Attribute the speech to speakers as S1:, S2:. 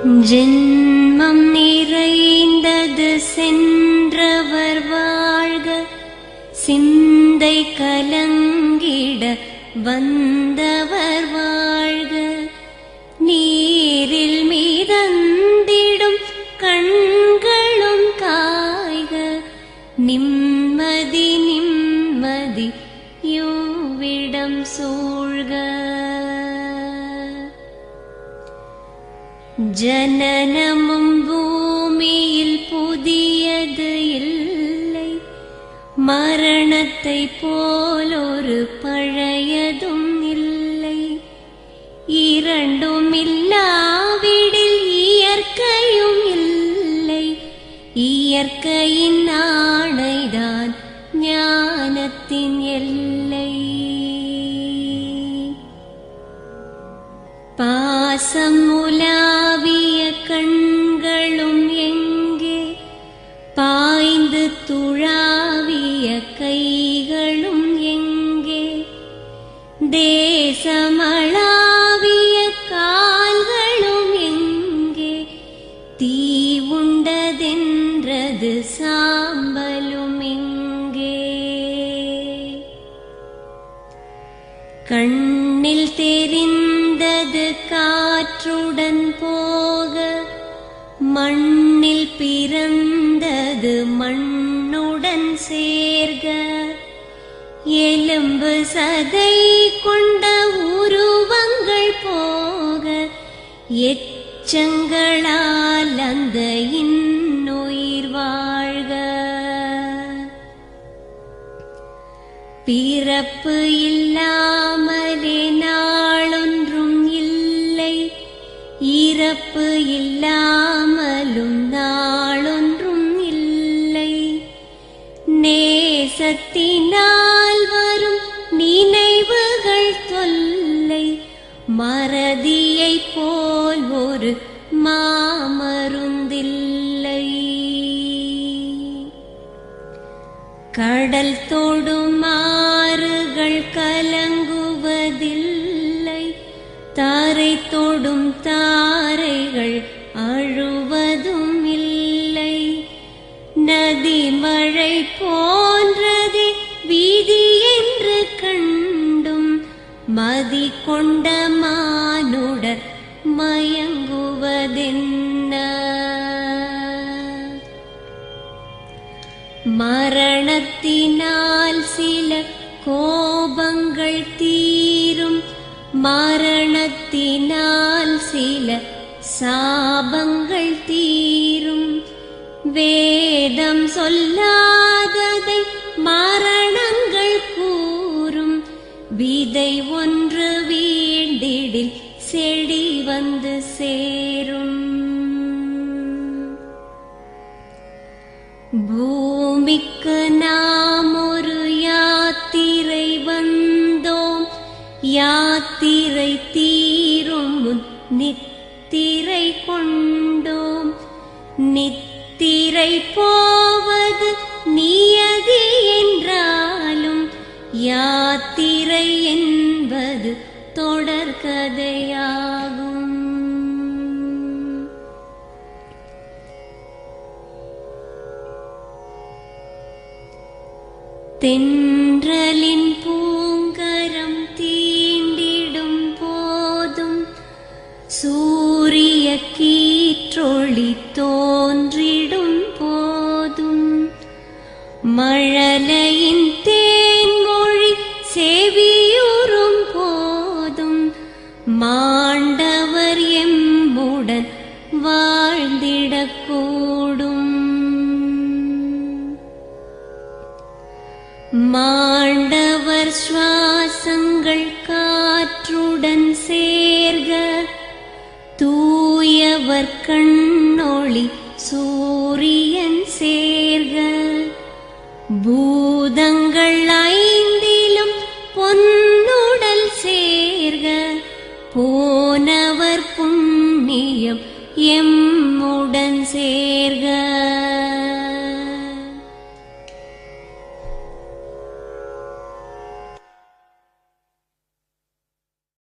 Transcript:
S1: ஜென்மம் நிறைந்தது சென்றவர் வாழ்க, சிந்தை கலங்கிட வந்தவர் வாழ்க. நீரில் மிதந்திடும் கண்களும் காய்க, நிம்மதி நிம்மதி யோவிடம் சூழ்க. ஜனனமும் பூமியில் புதியது இல்லை, மரணத்தை போலொரு பழையதும் இல்லை. இரண்டும் இல்லாவிடில் இயற்கையும் இல்லை, இயற்கையின் ஆணைதான் ஞானத்தின் எல்லை. பாசம் உலாவிய கண்களும் எங்கே, பாய்ந்து துழாவிய கைகளும் எங்கே, தேசமளாவிய கால்களும் எங்கே, தீ உண்டதென்றது சாம்பலும் எங்கே. கண்ணில் தெரிந்தது காற்றுடன் போக, மண்ணில் பிறந்தது மண்ணுடன் சேர்க. எலும்பு சதை கொண்ட உருவங்கள் போக, எச்சங்களால் அந்த இன்னுயிர் வாழ்க. பிறப்பு இல்லாமலே நாளொன்றும் இல்லை, இறப்பு இல்லாமலும் நாளொன்றும் இல்லை. நேசத்தினால் வரும் நினைவுகள் தொல்லை, மறதியைப் போல் ஒரு மாமருந்தில்லை. கடல் தொடும் ஆறுகள் கலங்குவதில்லை, தாரை தொடும் தாரைகள் அழுவதும் இல்லை. நதி மழை போன்றதே வீதி என்று கண்டும், மதி கொண்ட மானுடர் மயங்குவதென்ன. மரணத்தினால் சில கோபங்கள் தீரும், மரணத்தினால் சில சாபங்கள் தீரும். வேதம் சொல்லாததை மரணங்கள் கூறும், விதை ஒன்று வீண்டிடில் செடி வந்து சேரும். பூமிக்கு நாம் ஒரு யாத்திரை வந்தோம், யாத்திரை தீரும் முன் நித்திரை கொண்டோம். நித்திரை போவது நியதி என்றாலும், யாத்திரை என்பது தொடர்கதையாகும். தென்றலின் பூங்கரம் தீண்டிடும் போதும், சூரிய கீற்றொளி தோன்றிடும் போதும், மழலையின் தேன்மொழி செவியுறும் போதும், மாண்டவர் எம்முடன் வாழ்ந்திடக்கூடும். மாண்டவர் சுவாசங்கள் காற்றுடன் சேர்க, தூயவர் கண்